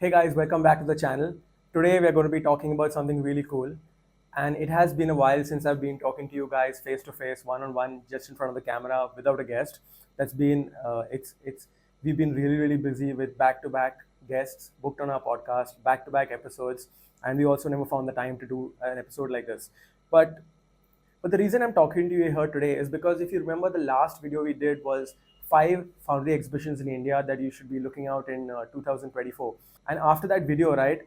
Hey guys, welcome back to the channel. Today we're going to be talking about something really cool. And it has been a while since I've been talking to you guys face to face, one on one, just in front of the camera without a guest. That's been we've been really busy with back to back guests booked on our podcast, back to back episodes, and we also never found the time to do an episode like this. But but the reason I'm talking to you here today is because if you remember, the last video we did was 5 Foundry exhibitions in India that you should be looking out in 2024. And after that video, right,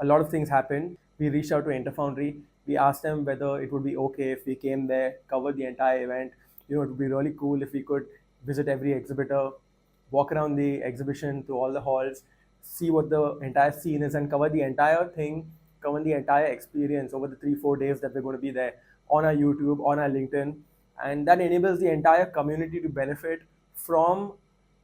a lot of things happened. We reached out to Inter Foundry. We asked them whether it would be okay if we came there, covered the entire event. It would be really cool if we could visit every exhibitor, walk around the exhibition to all the halls, see what the entire scene is, and cover the entire thing, cover the entire experience over the 3-4 days that we're going to be there on our YouTube, on our LinkedIn. And that enables the entire community to benefit from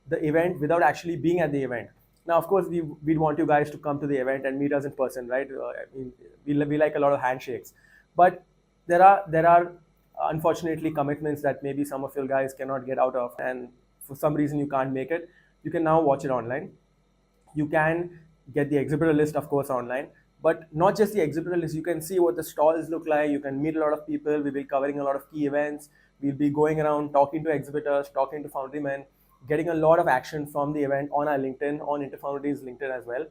the event without actually being at the event. Now, of course, we'd want you guys to come to the event and meet us in person, right? I mean, we like a lot of handshakes, but there are unfortunately commitments that maybe some of you guys cannot get out of, and for some reason you can't make it. You can now watch it online. You can get the exhibitor list, of course, online, but not just the exhibitor list. You can see what the stalls look like. You can meet a lot of people. We'll be covering a lot of key events. We'll be going around talking to exhibitors, talking to foundrymen, getting a lot of action from the event on our LinkedIn, on Inter Foundry's LinkedIn as well.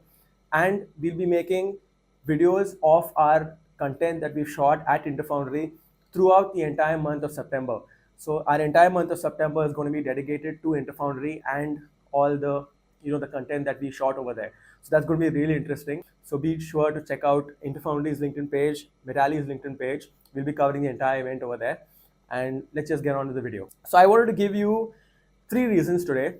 And we'll be making videos of our content that we've shot at Inter Foundry throughout the entire month of September. So our entire month of September is going to be dedicated to Inter Foundry and all the content that we shot over there. So that's going to be really interesting. So be sure to check out Inter Foundry's LinkedIn page, Metali's LinkedIn page. We'll be covering the entire event over there. And let's just get on to the video. So I wanted to give you 3 reasons today,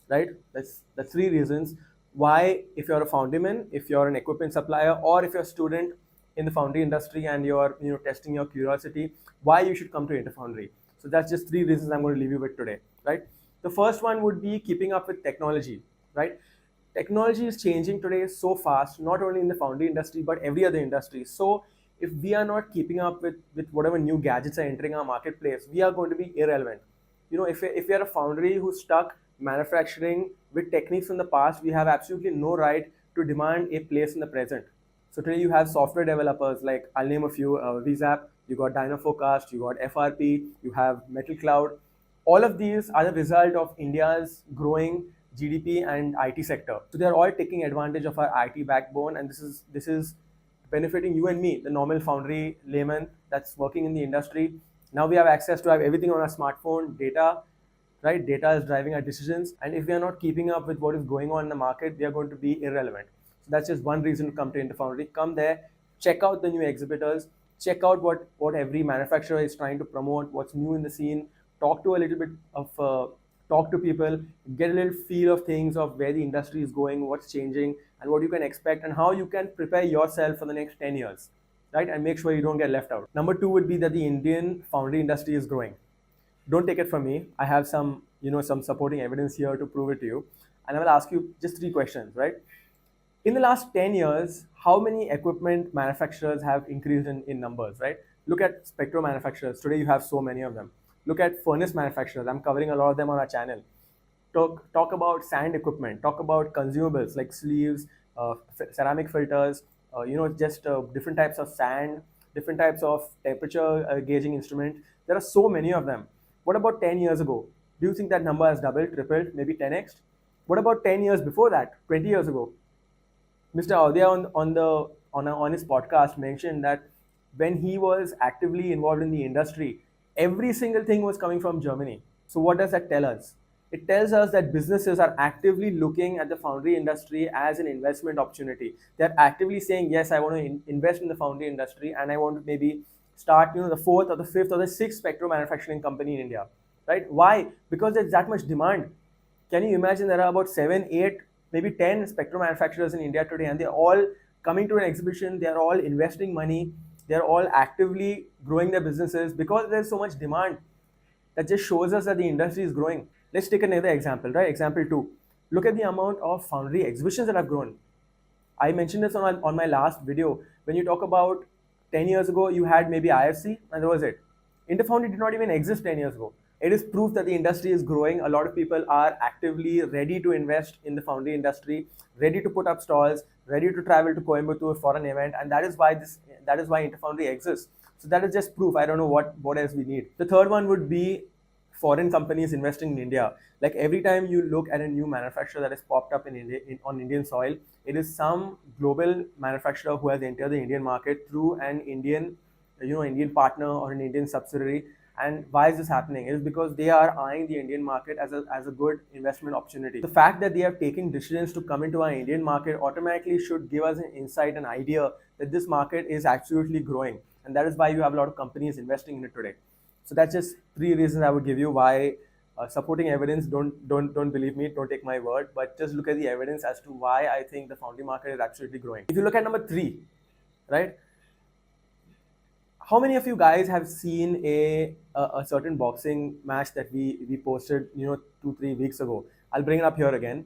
right? That's 3 reasons why, if you're a foundryman, if you're an equipment supplier, or if you're a student in the foundry industry and you're testing your curiosity, why you should come to Inter Foundry. So that's just 3 reasons I'm going to leave you with today, right? The first one would be keeping up with technology, right? Technology is changing today so fast, not only in the foundry industry, but every other industry. So if we are not keeping up with whatever new gadgets are entering our marketplace, we are going to be irrelevant. If you're a foundry who's stuck manufacturing with techniques from the past, we have absolutely no right to demand a place in the present. So today you have software developers, like I'll name a few, VZAP, you got DynaForecast, you got FRP, you have Metal Cloud. All of these are the result of India's growing GDP and IT sector. So they're all taking advantage of our IT backbone, and this is benefiting you and me, the normal foundry layman that's working in the industry. Now we have access to have everything on our smartphone, data, right? Data is driving our decisions. And if we are not keeping up with what is going on in the market, we are going to be irrelevant. So that's just one reason to come to Inter Foundry. Come there, check out the new exhibitors, check out what every manufacturer is trying to promote, what's new in the scene, talk to a little bit of, talk to people, get a little feel of things, of where the industry is going, what's changing, and what you can expect, and how you can prepare yourself for the next 10 years. Right? And make sure you don't get left out. Number 2 would be that the Indian foundry industry is growing. Don't take it from me. I have some supporting evidence here to prove it to you. And I will ask you just 3 questions, right? In the last 10 years, how many equipment manufacturers have increased in numbers, right? Look at spectro manufacturers. Today you have so many of them. Look at furnace manufacturers. I'm covering a lot of them on our channel. Talk about sand equipment. Talk about consumables like sleeves, ceramic filters, different types of sand, different types of temperature gauging instrument. There are so many of them. What about 10 years ago? Do you think that number has doubled, tripled, maybe 10x? What about 10 years before that, 20 years ago? Mr. Audhya on his podcast mentioned that when he was actively involved in the industry, every single thing was coming from Germany. So what does that tell us? It tells us that businesses are actively looking at the foundry industry as an investment opportunity. They're actively saying, yes, I want to invest in the foundry industry, and I want to maybe start the 4th or the 5th or the 6th spectro manufacturing company in India. Right? Why? Because there's that much demand. Can you imagine there are about 7, 8, maybe 10 spectro manufacturers in India today, and they're all coming to an exhibition, they're all investing money, they're all actively growing their businesses because there's so much demand. That just shows us that the industry is growing. Let's take another example, right? Example 2. Look at the amount of foundry exhibitions that have grown. I mentioned this on my last video. When you talk about 10 years ago, you had maybe IFC, and that was it. Inter Foundry did not even exist 10 years ago. It is proof that the industry is growing. A lot of people are actively ready to invest in the foundry industry, ready to put up stalls, ready to travel to Coimbatore for an event, and that is why Inter Foundry exists. So that is just proof. I don't know what else we need. The third one would be foreign companies investing in India. Like every time you look at a new manufacturer that has popped up in India on Indian soil, it is some global manufacturer who has entered the Indian market through an Indian partner or an Indian subsidiary. And why is this happening? It is because they are eyeing the Indian market as a good investment opportunity. The fact that they are taking decisions to come into our Indian market automatically should give us an insight, an idea that this market is absolutely growing. And that is why you have a lot of companies investing in it today. So that's just three reasons I would give you why supporting evidence. Don't believe me. Don't take my word. But just look at the evidence as to why I think the foundry market is absolutely growing. If you look at number 3, right? How many of you guys have seen a certain boxing match that we posted 2-3 weeks ago? I'll bring it up here again.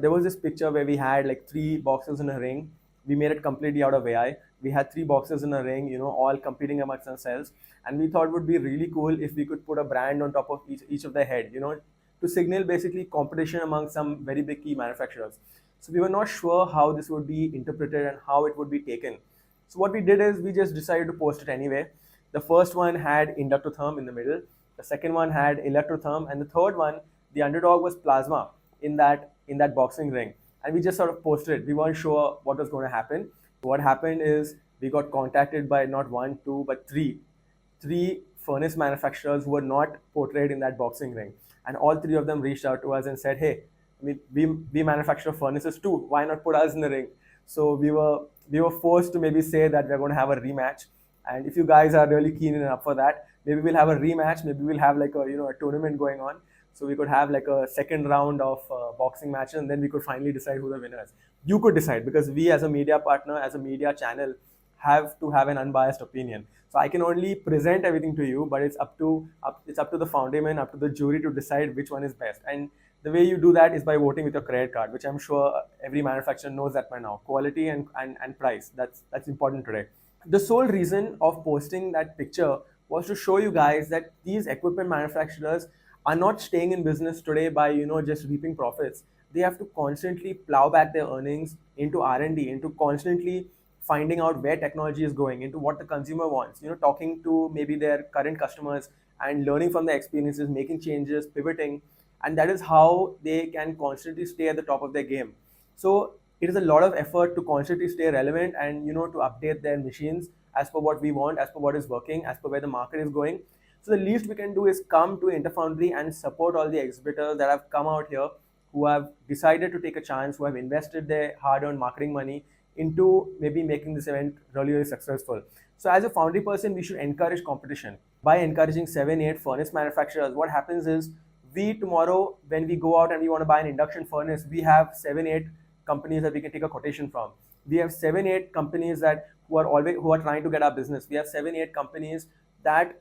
There was this picture where we had like 3 boxers in a ring. We made it completely out of AI. We had 3 boxers in a ring, all competing amongst themselves, and we thought it would be really cool if we could put a brand on top of each of their head, to signal basically competition among some very big key manufacturers. So we were not sure how this would be interpreted and how it would be taken. So what we did is we just decided to post it anyway. The first one had inductotherm in the middle. The second one had electrotherm, and the third one, the underdog was plasma in that boxing ring. And we just sort of posted it. We weren't sure what was going to happen. What happened is we got contacted by not 1, 2, but 3 furnace manufacturers who were not portrayed in that boxing ring, and all 3 of them reached out to us and said, "Hey, we manufacture furnaces too. Why not put us in the ring?" So we were forced to maybe say that we're going to have a rematch. And if you guys are really keen and up for that, maybe we'll have a rematch. Maybe we'll have like a tournament going on. So we could have like a second round of boxing matches, and then we could finally decide who the winner is. You could decide, because we as a media partner, as a media channel, have to have an unbiased opinion. So I can only present everything to you, but it's up to the foundryman, up to the jury to decide which one is best. And the way you do that is by voting with your credit card, which I'm sure every manufacturer knows that by now. Quality and price, that's important today. The sole reason of posting that picture was to show you guys that these equipment manufacturers are not staying in business today by just reaping profits. They have to constantly plow back their earnings into R&D, into constantly finding out where technology is going, into what the consumer wants, talking to maybe their current customers and learning from their experiences, making changes, pivoting. And that is how they can constantly stay at the top of their game. So it is a lot of effort to constantly stay relevant and to update their machines as per what we want, as per what is working, as per where the market is going. So the least we can do is come to Inter Foundry and support all the exhibitors that have come out here, who have decided to take a chance, who have invested their hard-earned marketing money into maybe making this event really, really successful. So as a foundry person, we should encourage competition. By encouraging 7, 8 furnace manufacturers, what happens is we tomorrow, when we go out and we want to buy an induction furnace, we have 7, 8 companies that we can take a quotation from. We have 7, 8 companies who are trying to get our business. We have 7, 8 companies that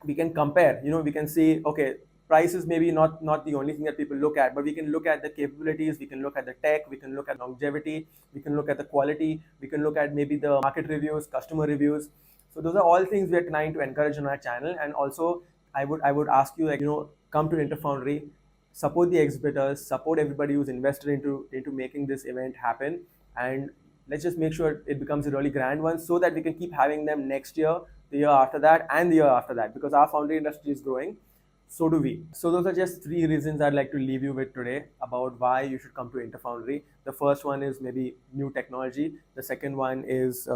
we can compare. We can see, okay, price is maybe not the only thing that people look at, but we can look at the capabilities, we can look at the tech, we can look at longevity, we can look at the quality, we can look at maybe the market reviews, customer reviews. So those are all things we are trying to encourage on our channel. And also I would ask you, come to Inter Foundry, support the exhibitors, support everybody who's invested into making this event happen, and let's just make sure it becomes a really grand one, so that we can keep having them next year, the year after that, and the year after that, because our foundry industry is growing. So do we. So those are just 3 reasons I'd like to leave you with today about why you should come to Inter Foundry. The first one is maybe new technology. The second one is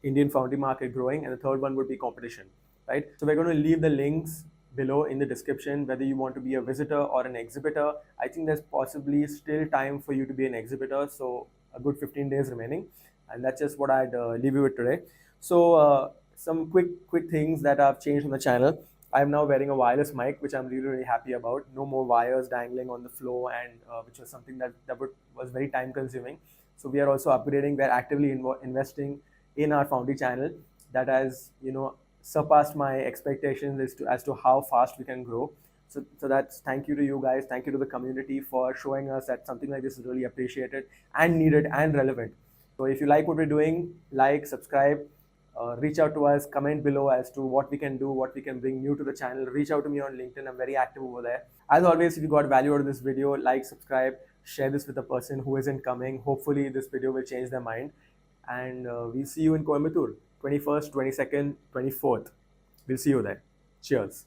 Indian foundry market growing, and the third one would be competition, right? So we're going to leave the links below in the description, whether you want to be a visitor or an exhibitor. I think there's possibly still time for you to be an exhibitor, so a good 15 days remaining, and that's just what I'd leave you with today. So some quick things that I've changed on the channel. I'm now wearing a wireless mic, which I'm really, really happy about. No more wires dangling on the floor, and which was something that was very time consuming. So we are also upgrading. We're actively investing in our foundry channel. That has surpassed my expectations as to how fast we can grow. So that's thank you to you guys. Thank you to the community for showing us that something like this is really appreciated and needed and relevant. So if you like what we're doing, like, subscribe, reach out to us, comment below as to what we can do, what we can bring new to the channel. Reach out to me on LinkedIn. I'm very active over there. As always, if you got value out of this video, like, subscribe, share this with a person who isn't coming. Hopefully, this video will change their mind. And we'll see you in Coimbatore, 21st, 22nd, 24th. We'll see you there. Cheers.